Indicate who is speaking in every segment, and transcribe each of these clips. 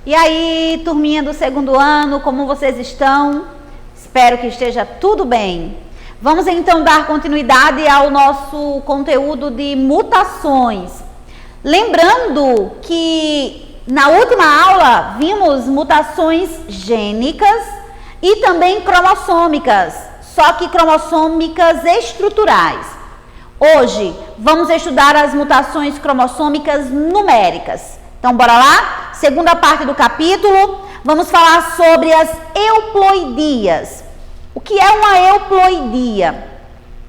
Speaker 1: E aí, turminha do segundo ano, como vocês estão? Espero que esteja tudo bem. Vamos então dar continuidade ao nosso conteúdo de mutações. Lembrando que na última aula vimos mutações gênicas e também cromossômicas, só que cromossômicas estruturais. Hoje vamos estudar as mutações cromossômicas numéricas. Então, bora lá? Segunda parte do capítulo, vamos falar sobre as euploidias. O que é uma euploidia?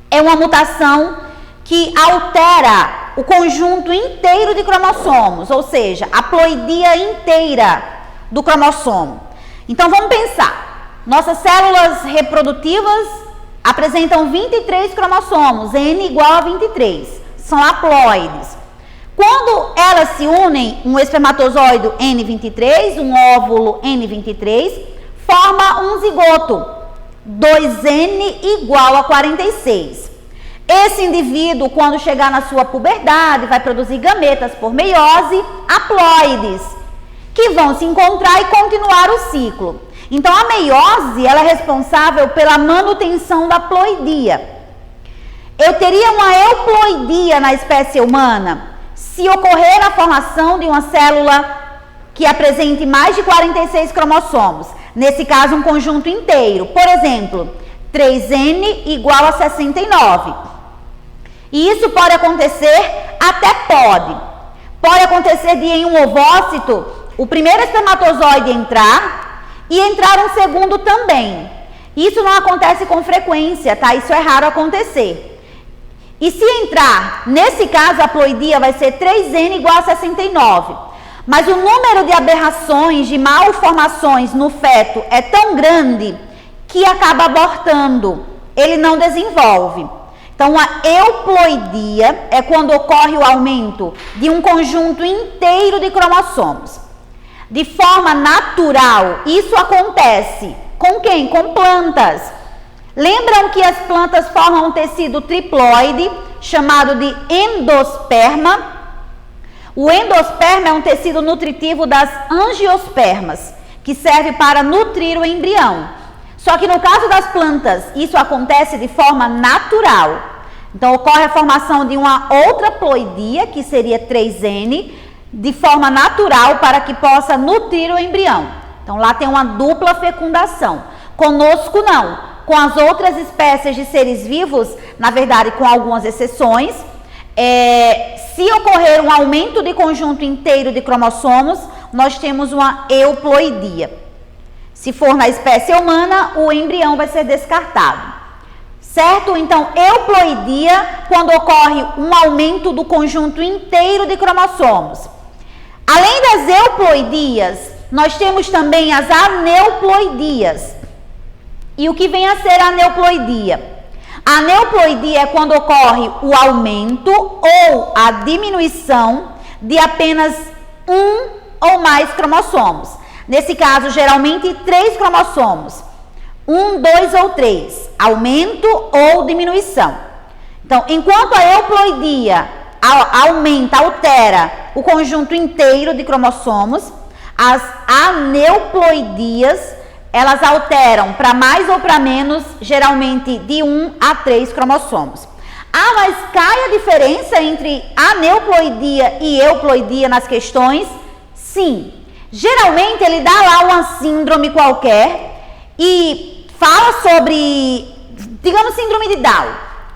Speaker 1: É uma mutação que altera o conjunto inteiro de cromossomos, ou seja, a ploidia inteira do cromossomo. Então, vamos pensar. Nossas células reprodutivas apresentam 23 cromossomos, N igual a 23. São haploides. Quando elas se unem, um espermatozoide N23, um óvulo N23, forma um zigoto, 2N igual a 46. Esse indivíduo, quando chegar na sua puberdade, vai produzir gametas por meiose, haploides, que vão se encontrar e continuar o ciclo. Então, a meiose, ela é responsável pela manutenção da ploidia. Eu teria uma euploidia na espécie humana se ocorrer a formação de uma célula que apresente mais de 46 cromossomos. Nesse caso, um conjunto inteiro. Por exemplo, 3N igual a 69. E isso pode acontecer, até pode. Pode acontecer de em um ovócito, o primeiro espermatozoide entrar e entrar um segundo também. Isso não acontece com frequência, tá? Isso é raro acontecer. E se entrar, nesse caso, a ploidia vai ser 3N igual a 69. Mas o número de aberrações, de malformações no feto é tão grande que acaba abortando. Ele não desenvolve. Então, a euploidia é quando ocorre o aumento de um conjunto inteiro de cromossomos. De forma natural, isso acontece com quem? Com plantas. Lembram que as plantas formam um tecido triploide, chamado de endosperma? O endosperma é um tecido nutritivo das angiospermas, que serve para nutrir o embrião. Só que no caso das plantas, isso acontece de forma natural. Então, ocorre a formação de uma outra ploidia, que seria 3N, de forma natural para que possa nutrir o embrião. Então, lá tem uma dupla fecundação. Conosco, não. Com as outras espécies de seres vivos, na verdade, com algumas exceções, se ocorrer um aumento de conjunto inteiro de cromossomos, nós temos uma euploidia. Se for na espécie humana, o embrião vai ser descartado. Certo? Então, euploidia, quando ocorre um aumento do conjunto inteiro de cromossomos. Além das euploidias, nós temos também as aneuploidias. E o que vem a ser a aneuploidia? A aneuploidia é quando ocorre o aumento ou a diminuição de apenas um ou mais cromossomos. Nesse caso, geralmente 3 cromossomos. 1, 2 ou 3. Aumento ou diminuição. Então, enquanto a euploidia aumenta, altera o conjunto inteiro de cromossomos, as aneuploidias elas alteram para mais ou para menos, geralmente de 1 a 3 cromossomos. Ah, mas cai a diferença entre aneuploidia e euploidia nas questões? Sim. Geralmente ele dá lá uma síndrome qualquer e fala sobre, digamos, síndrome de Down.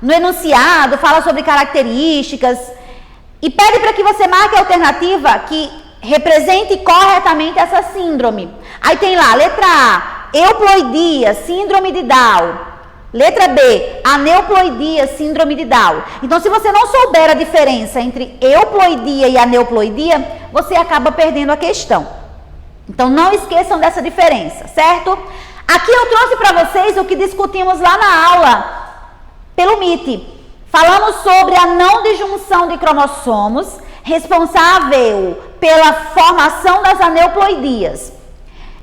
Speaker 1: No enunciado, fala sobre características e pede para que você marque a alternativa que represente corretamente essa síndrome. Aí tem lá, letra A, euploidia, síndrome de Down. Letra B, aneuploidia, síndrome de Down. Então, se você não souber a diferença entre euploidia e aneuploidia, você acaba perdendo a questão. Então, não esqueçam dessa diferença, certo? Aqui eu trouxe para vocês o que discutimos lá na aula pelo MIT. Falamos sobre a não disjunção de cromossomos, responsável pela formação das aneuploidias.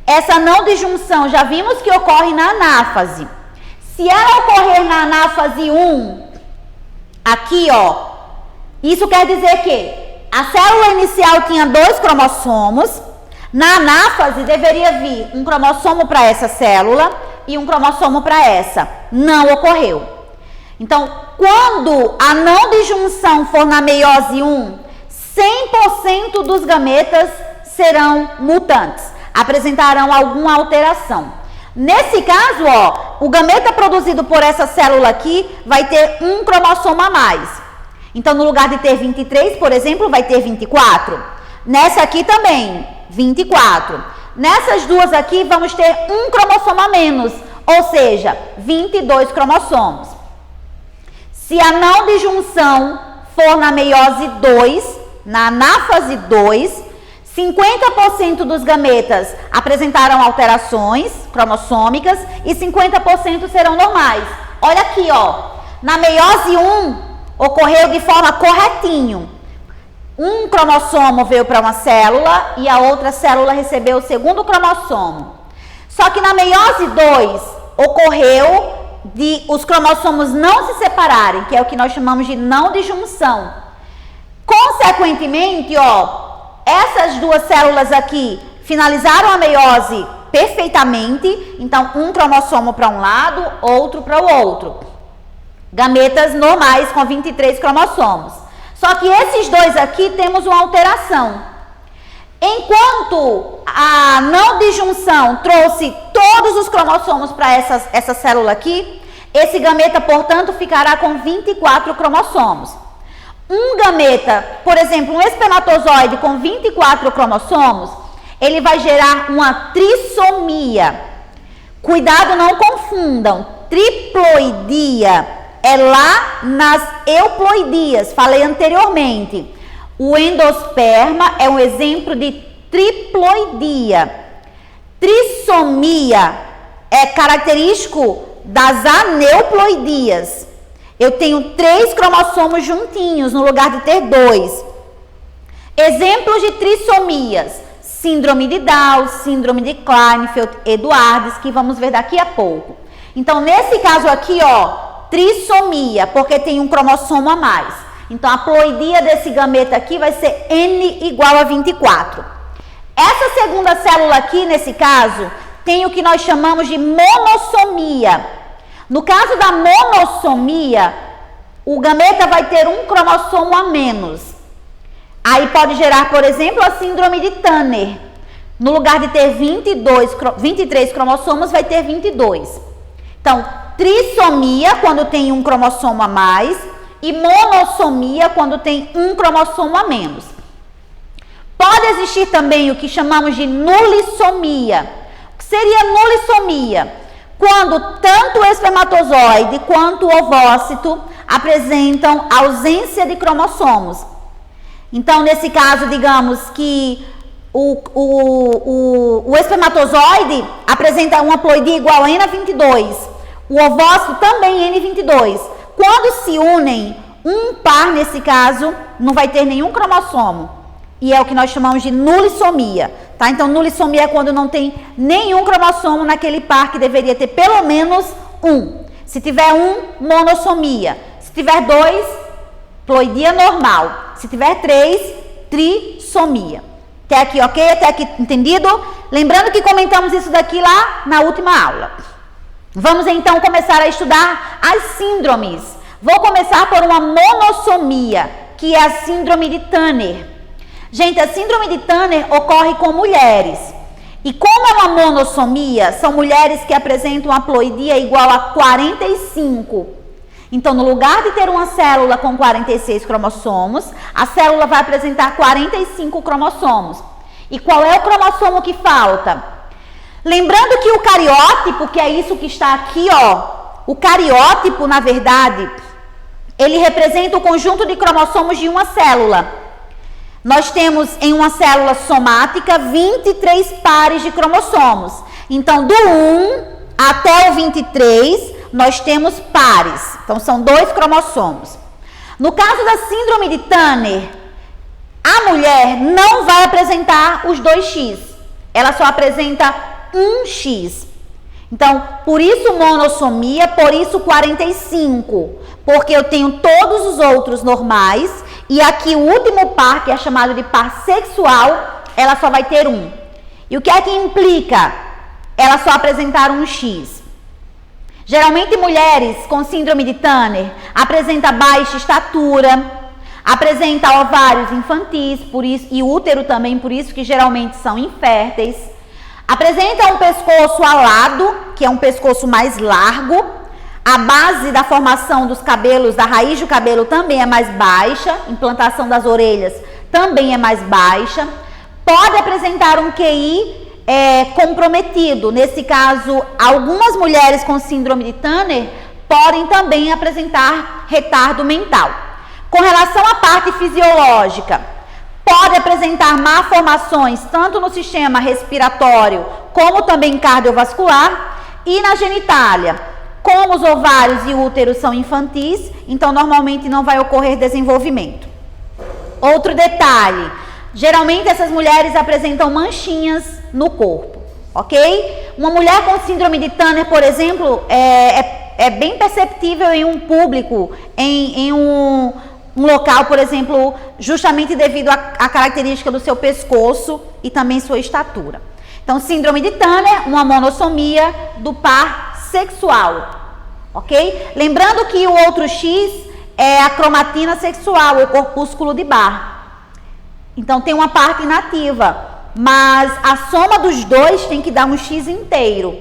Speaker 1: Essa não disjunção já vimos que ocorre na anáfase. Se ela ocorrer na anáfase 1, aqui ó, isso quer dizer que a célula inicial tinha 2 cromossomos, Na anáfase deveria vir um cromossomo para essa célula e um cromossomo para essa. Não ocorreu. Então, quando a não disjunção for na meiose 1, 100% dos gametas serão mutantes, apresentarão alguma alteração. Nesse caso, ó, o gameta produzido por essa célula aqui vai ter um cromossomo a mais. Então, no lugar de ter 23, por exemplo, vai ter 24. Nessa aqui também, 24. Nessas duas aqui, vamos ter um cromossomo a menos, ou seja, 22 cromossomos. Se a não disjunção for na meiose 2, na anáfase 2, 50% dos gametas apresentarão alterações cromossômicas e 50% serão normais. Olha aqui, ó. Na meiose 1, ocorreu de forma corretinho. Um cromossomo veio para uma célula e a outra célula recebeu o segundo cromossomo. Só que na meiose 2, ocorreu de os cromossomos não se separarem, que é o que nós chamamos de não disjunção. Consequentemente, ó, essas duas células aqui finalizaram a meiose perfeitamente, então um cromossomo para um lado, outro para o outro. Gametas normais com 23 cromossomos. Só que esses dois aqui temos uma alteração. Enquanto a não disjunção trouxe todos os cromossomos para essa célula aqui, esse gameta, portanto, ficará com 24 cromossomos. Um gameta, por exemplo, um espermatozoide com 24 cromossomos, ele vai gerar uma trissomia. Cuidado, não confundam. Triploidia é lá nas euploidias, falei anteriormente. O endosperma é um exemplo de triploidia. Trissomia é característico das aneuploidias. Eu tenho 3 cromossomos juntinhos no lugar de ter 2. Exemplos de trissomias: síndrome de Down, síndrome de Klinefelter-Edwards, que vamos ver daqui a pouco. Então, nesse caso aqui, ó, trissomia, porque tem um cromossomo a mais. Então, a ploidia desse gameta aqui vai ser N igual a 24. Essa segunda célula aqui, nesse caso, tem o que nós chamamos de monossomia. No caso da monossomia, o gameta vai ter um cromossomo a menos. Aí pode gerar, por exemplo, a síndrome de Turner. No lugar de ter 23 cromossomos, vai ter 22. Então, trissomia, quando tem um cromossomo a mais, e monossomia, quando tem um cromossomo a menos. Pode existir também o que chamamos de nulissomia. O que seria nulissomia? Quando tanto o espermatozoide quanto o ovócito apresentam ausência de cromossomos. Então, nesse caso, digamos que o espermatozoide apresenta uma ploidia igual a N22, o ovócito também N22. Quando se unem, um par, nesse caso, não vai ter nenhum cromossomo. E é o que nós chamamos de nulissomia, tá? Então, nulissomia é quando não tem nenhum cromossomo naquele par que deveria ter pelo menos um. Se tiver um, monossomia. Se tiver 2, ploidia normal. Se tiver 3, trissomia. Até aqui, ok? Até aqui, entendido? Lembrando que comentamos isso daqui lá na última aula. Vamos, então, começar a estudar as síndromes. Vou começar por uma monossomia, que é a síndrome de Turner. Gente, a síndrome de Turner ocorre com mulheres. E como é uma monossomia, são mulheres que apresentam a ploidia igual a 45. Então, no lugar de ter uma célula com 46 cromossomos, a célula vai apresentar 45 cromossomos. E qual é o cromossomo que falta? Lembrando que o cariótipo, que é isso que está aqui, ó, o cariótipo, na verdade, ele representa o conjunto de cromossomos de uma célula. Nós temos em uma célula somática 23 pares de cromossomos. Então, do 1 até o 23, nós temos pares. Então, são 2 cromossomos. No caso da síndrome de Turner, a mulher não vai apresentar os 2X. Ela só apresenta 1X. Então, por isso monossomia, por isso 45. Porque eu tenho todos os outros normais. E aqui o último par, que é chamado de par sexual, ela só vai ter 1. E o que é que implica ela só apresentar um X? Geralmente mulheres com síndrome de Turner apresentam baixa estatura, apresenta ovários infantis, por isso, e útero também, por isso que geralmente são inférteis. Apresenta um pescoço alado, que é um pescoço mais largo. A base da formação dos cabelos, da raiz do cabelo também é mais baixa. Implantação das orelhas também é mais baixa. Pode apresentar um QI comprometido. Nesse caso, algumas mulheres com síndrome de Turner podem também apresentar retardo mental. Com relação à parte fisiológica, pode apresentar malformações tanto no sistema respiratório como também cardiovascular e na genitália. Como os ovários e úteros são infantis, então normalmente não vai ocorrer desenvolvimento. Outro detalhe, geralmente essas mulheres apresentam manchinhas no corpo, ok? Uma mulher com síndrome de Turner, por exemplo, é bem perceptível em um público, em um local, por exemplo, justamente devido à característica do seu pescoço e também sua estatura. Então, síndrome de Turner, uma monossomia do par sexual, ok? Lembrando que o outro X é a cromatina sexual, o corpúsculo de Barr. Então, tem uma parte inativa, mas a soma dos dois tem que dar um X inteiro.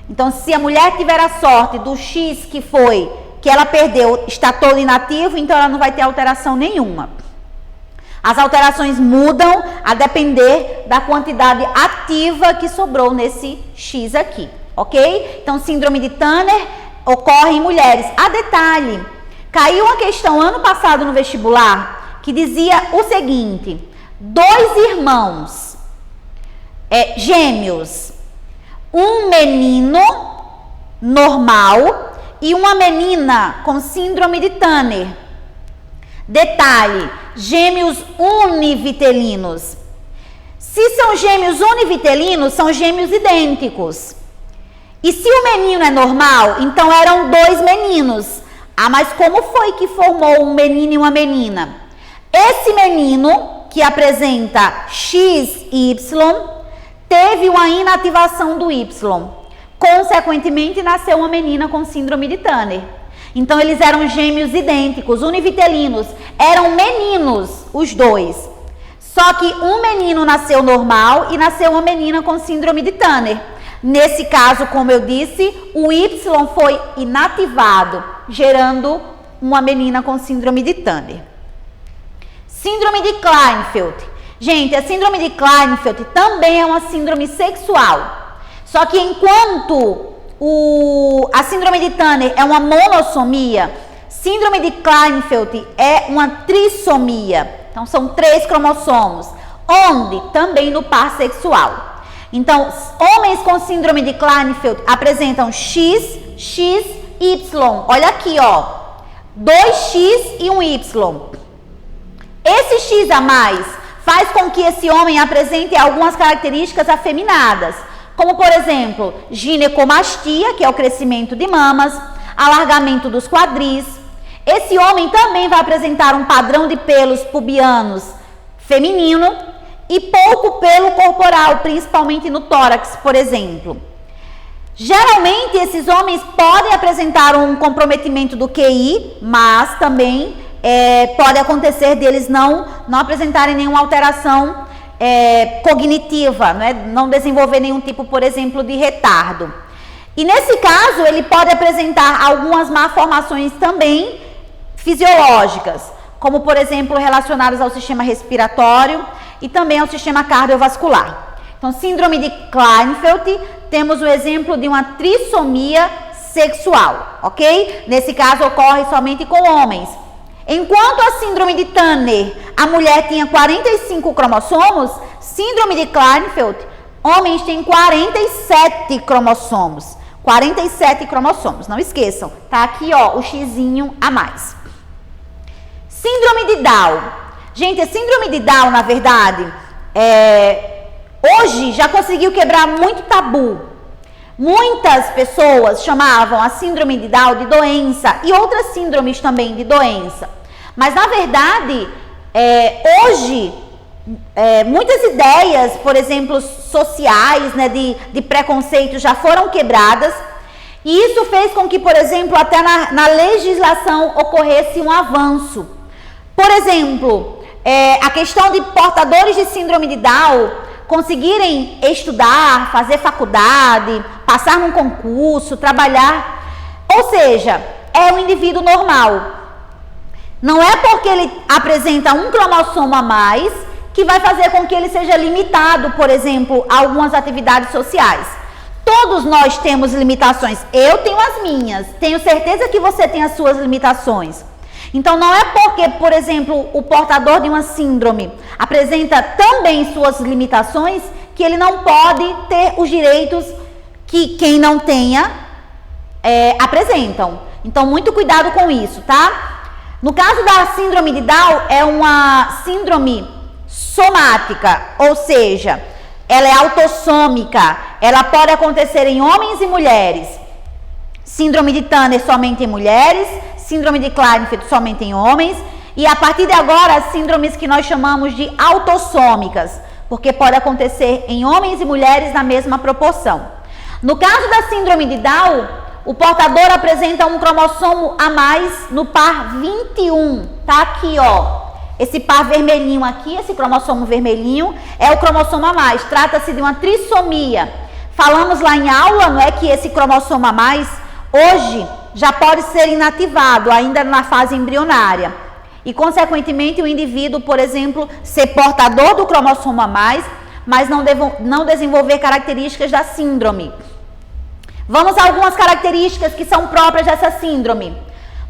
Speaker 1: Então, se a mulher tiver a sorte do X que ela perdeu, está todo inativo, então ela não vai ter alteração nenhuma. As alterações mudam a depender da quantidade ativa que sobrou nesse X aqui, ok? Então, síndrome de Turner ocorre em mulheres. A detalhe, caiu uma questão ano passado no vestibular que dizia o seguinte: 2 irmãos gêmeos, um menino normal e uma menina com síndrome de Turner. Detalhe, gêmeos univitelinos. Se são gêmeos univitelinos, são gêmeos idênticos. E se o menino é normal, então eram 2 meninos. Ah, mas como foi que formou um menino e uma menina? Esse menino, que apresenta XY, teve uma inativação do Y. Consequentemente, nasceu uma menina com síndrome de Turner. Então, eles eram gêmeos idênticos, univitelinos. Eram meninos, os dois. Só que um menino nasceu normal e nasceu uma menina com síndrome de Turner. Nesse caso, como eu disse, o Y foi inativado, gerando uma menina com síndrome de Turner. Síndrome de Klinefelter. Gente, a síndrome de Klinefelter também é uma síndrome sexual. Só que enquanto a síndrome de Turner é uma monossomia, síndrome de Klinefelter é uma trissomia. Então, são 3 cromossomos, onde também no par sexual. Então, homens com síndrome de Klinefelter apresentam X, X, Y. Olha aqui, ó, 2X e um Y. Esse X a mais faz com que esse homem apresente algumas características afeminadas, como, por exemplo, ginecomastia, que é o crescimento de mamas, alargamento dos quadris. Esse homem também vai apresentar um padrão de pelos pubianos feminino e pouco pelo corporal, principalmente no tórax, por exemplo. Geralmente, esses homens podem apresentar um comprometimento do QI, mas também pode acontecer deles não apresentarem nenhuma alteração cognitiva, não desenvolver nenhum tipo, por exemplo, de retardo. E nesse caso, ele pode apresentar algumas malformações também fisiológicas, como, por exemplo, relacionadas ao sistema respiratório e também ao sistema cardiovascular. Então, síndrome de Klinefelter, temos o exemplo de uma trissomia sexual, ok? Nesse caso, ocorre somente com homens. Enquanto a síndrome de Turner, a mulher tinha 45 cromossomos, síndrome de Klinefelter, homens têm 47 cromossomos. 47 cromossomos, não esqueçam, tá aqui, ó, o xizinho a mais. Síndrome de Down. Gente, a síndrome de Down, na verdade, hoje já conseguiu quebrar muito tabu. Muitas pessoas chamavam a síndrome de Down de doença e outras síndromes também de doença. Mas, na verdade, hoje muitas ideias, por exemplo, sociais, né, de preconceito já foram quebradas. E isso fez com que, por exemplo, até na legislação ocorresse um avanço. Por exemplo, a questão de portadores de síndrome de Down conseguirem estudar, fazer faculdade, passar num concurso, trabalhar. Ou seja, é um indivíduo normal. Não é porque ele apresenta um cromossomo a mais que vai fazer com que ele seja limitado, por exemplo, a algumas atividades sociais. Todos nós temos limitações. Eu tenho as minhas. Tenho certeza que você tem as suas limitações. Então, não é porque, por exemplo, o portador de uma síndrome apresenta também suas limitações que ele não pode ter os direitos que quem não tenha apresentam. Então, muito cuidado com isso, tá? No caso da síndrome de Down, é uma síndrome somática, ou seja, ela é autossômica, ela pode acontecer em homens e mulheres. Síndrome de Turner somente em mulheres, síndrome de Klinefelter somente em homens, e a partir de agora as síndromes que nós chamamos de autossômicas, porque pode acontecer em homens e mulheres na mesma proporção. No caso da síndrome de Down, o portador apresenta um cromossomo a mais no par 21, tá aqui, ó. Esse par vermelhinho aqui, esse cromossomo vermelhinho, é o cromossomo a mais. Trata-se de uma trissomia. Falamos lá em aula, não é, que esse cromossomo a mais, hoje, já pode ser inativado, ainda na fase embrionária. E, consequentemente, o indivíduo, por exemplo, ser portador do cromossomo a mais, mas não desenvolver características da síndrome. Vamos a algumas características que são próprias dessa síndrome.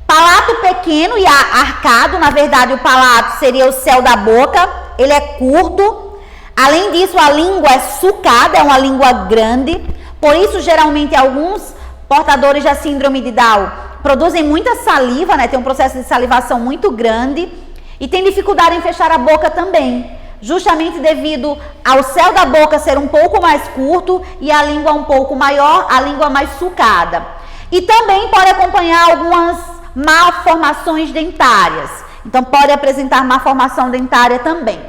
Speaker 1: Palato pequeno e arcado, na verdade o palato seria o céu da boca, ele é curto. Além disso, a língua é sulcada, é uma língua grande. Por isso, geralmente, alguns portadores da síndrome de Down produzem muita saliva, né? Tem um processo de salivação muito grande e tem dificuldade em fechar a boca também, justamente devido ao céu da boca ser um pouco mais curto e a língua um pouco maior, a língua mais sulcada. E também pode acompanhar algumas malformações dentárias. Então, pode apresentar malformação dentária também.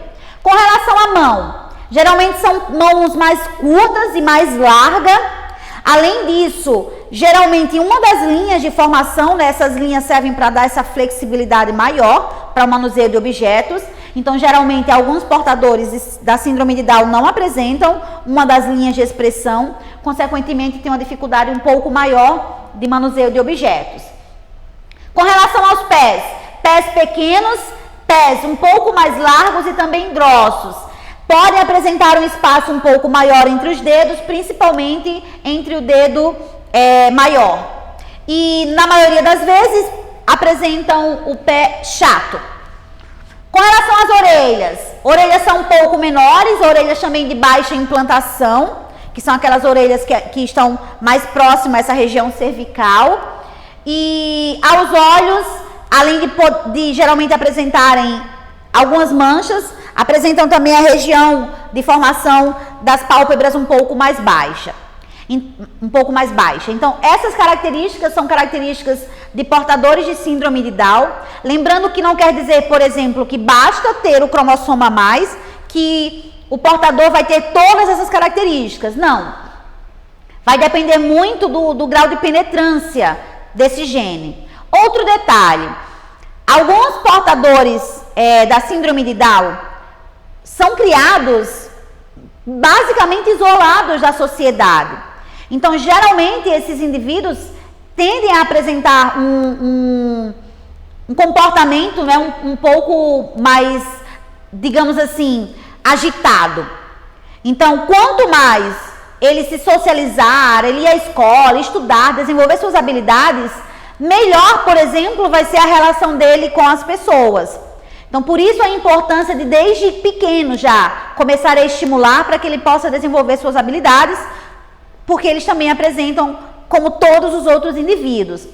Speaker 1: Com relação à mão, geralmente são mãos mais curtas e mais largas. Além disso, geralmente uma das linhas de formação, né, essas linhas servem para dar essa flexibilidade maior para o manuseio de objetos. Então, geralmente, alguns portadores da síndrome de Down não apresentam uma das linhas de expressão, consequentemente, tem uma dificuldade um pouco maior de manuseio de objetos. Com relação aos pés, pés pequenos, pés um pouco mais largos e também grossos. Podem apresentar um espaço um pouco maior entre os dedos, principalmente entre o dedo maior. E, na maioria das vezes, apresentam o pé chato. Com relação às orelhas, orelhas são um pouco menores, orelhas também de baixa implantação, que são aquelas orelhas que estão mais próximas a essa região cervical. E aos olhos, além de geralmente apresentarem algumas manchas, apresentam também a região de formação das pálpebras um pouco mais baixa. Então, essas características são características de portadores de síndrome de Down. Lembrando que não quer dizer, por exemplo, que basta ter o cromossomo a mais, que o portador vai ter todas essas características. Não. Vai depender muito do grau de penetrância desse gene. Outro detalhe, alguns portadores da síndrome de Down são criados basicamente isolados da sociedade. Então, geralmente, esses indivíduos tendem a apresentar um comportamento, né, um pouco mais, digamos assim, agitado. Então, quanto mais ele se socializar, ele ir à escola, estudar, desenvolver suas habilidades, melhor, por exemplo, vai ser a relação dele com as pessoas. Então, por isso a importância de, desde pequeno já, começar a estimular para que ele possa desenvolver suas habilidades, porque eles também apresentam como todos os outros indivíduos.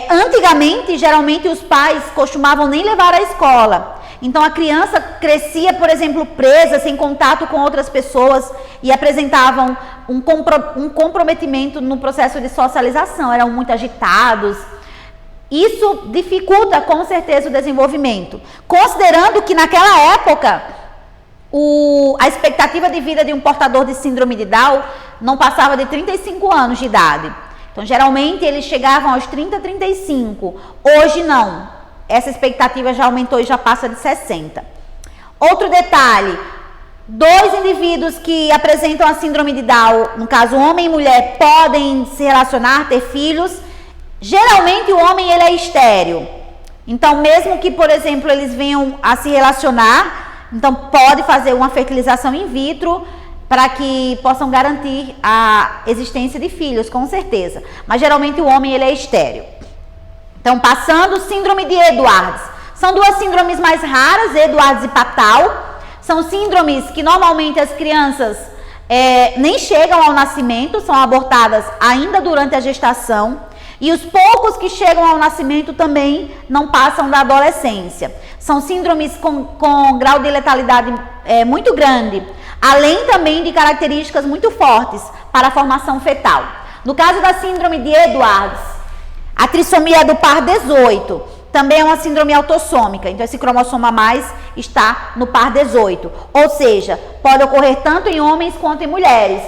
Speaker 1: Antigamente, geralmente, os pais costumavam nem levar à escola. Então, a criança crescia, por exemplo, presa, sem contato com outras pessoas e apresentavam um comprometimento no processo de socialização. Eram muito agitados. Isso dificulta, com certeza, o desenvolvimento. Considerando que, naquela época, a expectativa de vida de um portador de síndrome de Down não passava de 35 anos de idade. Então, geralmente, eles chegavam aos 30, 35. Hoje, não. Essa expectativa já aumentou e já passa de 60. Outro detalhe, 2 indivíduos que apresentam a síndrome de Down, no caso, homem e mulher, podem se relacionar, ter filhos. Geralmente, o homem ele é estéril. Então, mesmo que, por exemplo, eles venham a se relacionar, então pode fazer uma fertilização in vitro para que possam garantir a existência de filhos, com certeza. Mas geralmente o homem ele é estéril. Então, passando, síndrome de Edwards. São 2 síndromes mais raras, Edwards e Patal. São síndromes que normalmente as crianças nem chegam ao nascimento, são abortadas ainda durante a gestação. E os poucos que chegam ao nascimento também não passam da adolescência. São síndromes com grau de letalidade muito grande, além também de características muito fortes para a formação fetal. No caso da síndrome de Edwards, a trissomia do par 18 também é uma síndrome autossômica, então esse cromossomo a mais está no par 18, ou seja, pode ocorrer tanto em homens quanto em mulheres.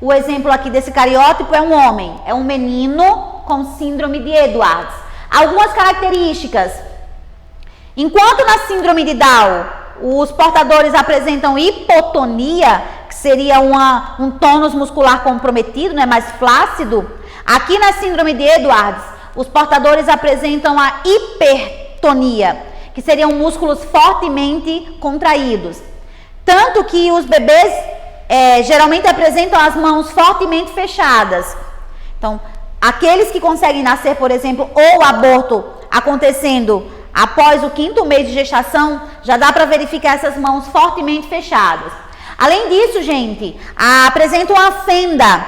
Speaker 1: O exemplo aqui desse cariótipo é um homem, é um menino com síndrome de Edwards. Algumas características. Enquanto na síndrome de Down, os portadores apresentam hipotonia, que seria um tônus muscular comprometido, né, mais flácido. Aqui na síndrome de Edwards, os portadores apresentam a hipertonia, que seriam músculos fortemente contraídos. Tanto que os bebês geralmente apresentam as mãos fortemente fechadas. Então, aqueles que conseguem nascer, por exemplo, ou aborto acontecendo após o 5º mês de gestação, já dá para verificar essas mãos fortemente fechadas. Além disso, gente, apresentam uma fenda.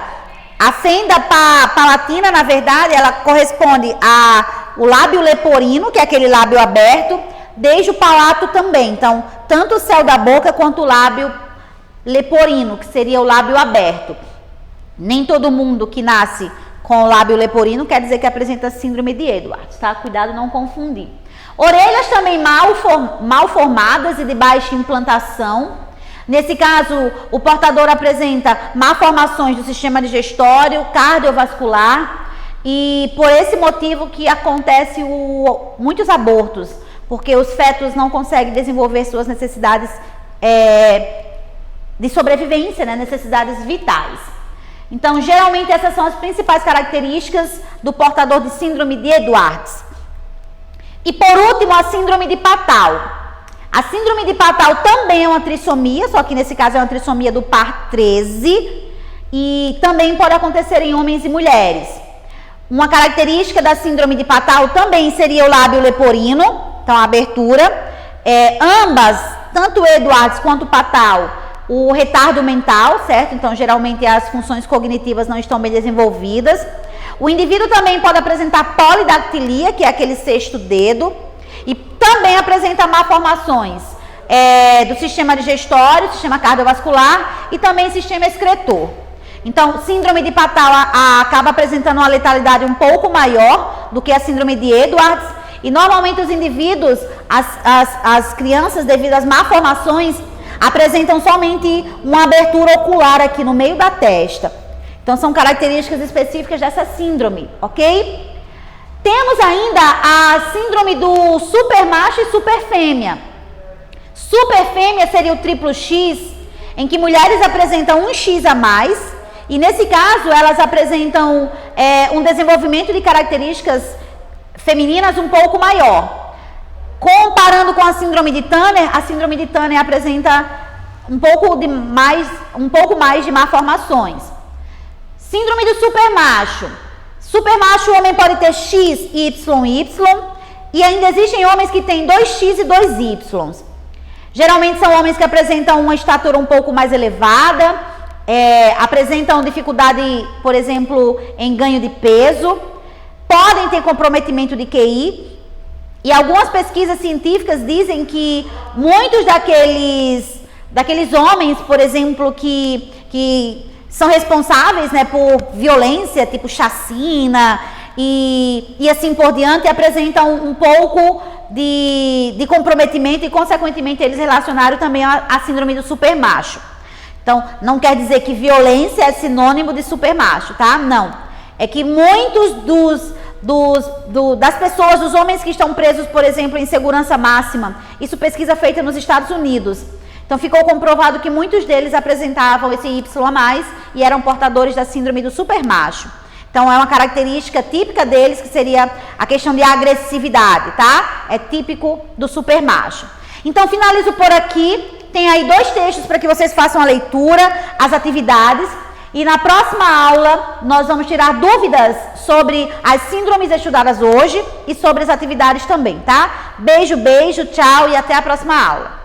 Speaker 1: A fenda palatina, na verdade, ela corresponde ao lábio leporino, que é aquele lábio aberto, desde o palato também. Então, tanto o céu da boca quanto o lábio leporino, que seria o lábio aberto. Nem todo mundo que nasce com o lábio leporino quer dizer que apresenta síndrome de Edwards, tá? Cuidado não confundir. Orelhas também mal formadas e de baixa implantação. Nesse caso, o portador apresenta malformações do sistema digestório, cardiovascular, e por esse motivo que acontece muitos abortos, porque os fetos não conseguem desenvolver suas necessidades de sobrevivência, né? Necessidades vitais. Então, geralmente essas são as principais características do portador de síndrome de Edwards. E por último, a síndrome de Patal. A síndrome de Patal também é uma trissomia, só que nesse caso é uma trissomia do par 13 e também pode acontecer em homens e mulheres. Uma característica da síndrome de Patal também seria o lábio leporino, então a abertura. Ambas, tanto Edwards quanto Patal, o retardo mental, certo? Então geralmente as funções cognitivas não estão bem desenvolvidas. O indivíduo também pode apresentar polidactilia, que é aquele 6º dedo, e também apresenta malformações do sistema digestório, sistema cardiovascular e também sistema excretor. Então, síndrome de Patal acaba apresentando uma letalidade um pouco maior do que a síndrome de Edwards, e normalmente os indivíduos, as crianças, devido às malformações, apresentam somente uma abertura ocular aqui no meio da testa. Então, são características específicas dessa síndrome, ok? Temos ainda a síndrome do supermacho e superfêmea. Superfêmea seria o triplo X, em que mulheres apresentam um X a mais, e nesse caso elas apresentam um desenvolvimento de características femininas um pouco maior. Comparando com a síndrome de Turner, a síndrome de Turner apresenta um pouco mais de malformações. Síndrome do supermacho. Supermacho, o homem pode ter X, Y, Y, e ainda existem homens que têm 2X e 2Y. Geralmente são homens que apresentam uma estatura um pouco mais elevada, apresentam dificuldade, por exemplo, em ganho de peso, podem ter comprometimento de QI, e algumas pesquisas científicas dizem que muitos daqueles homens, por exemplo, que são responsáveis, né, por violência, tipo chacina e assim por diante, apresentam um pouco de comprometimento e, consequentemente, eles relacionaram também a síndrome do supermacho. Então, não quer dizer que violência é sinônimo de supermacho, tá? Não. É que muitos das pessoas, dos homens que estão presos, por exemplo, em segurança máxima, isso pesquisa feita nos Estados Unidos. Então, ficou comprovado que muitos deles apresentavam esse Y a mais e eram portadores da síndrome do supermacho. Então, é uma característica típica deles, que seria a questão de agressividade, tá? É típico do supermacho. Então, finalizo por aqui. Tem aí 2 textos para que vocês façam a leitura, as atividades. E na próxima aula, nós vamos tirar dúvidas sobre as síndromes estudadas hoje e sobre as atividades também, tá? Beijo, beijo, tchau e até a próxima aula.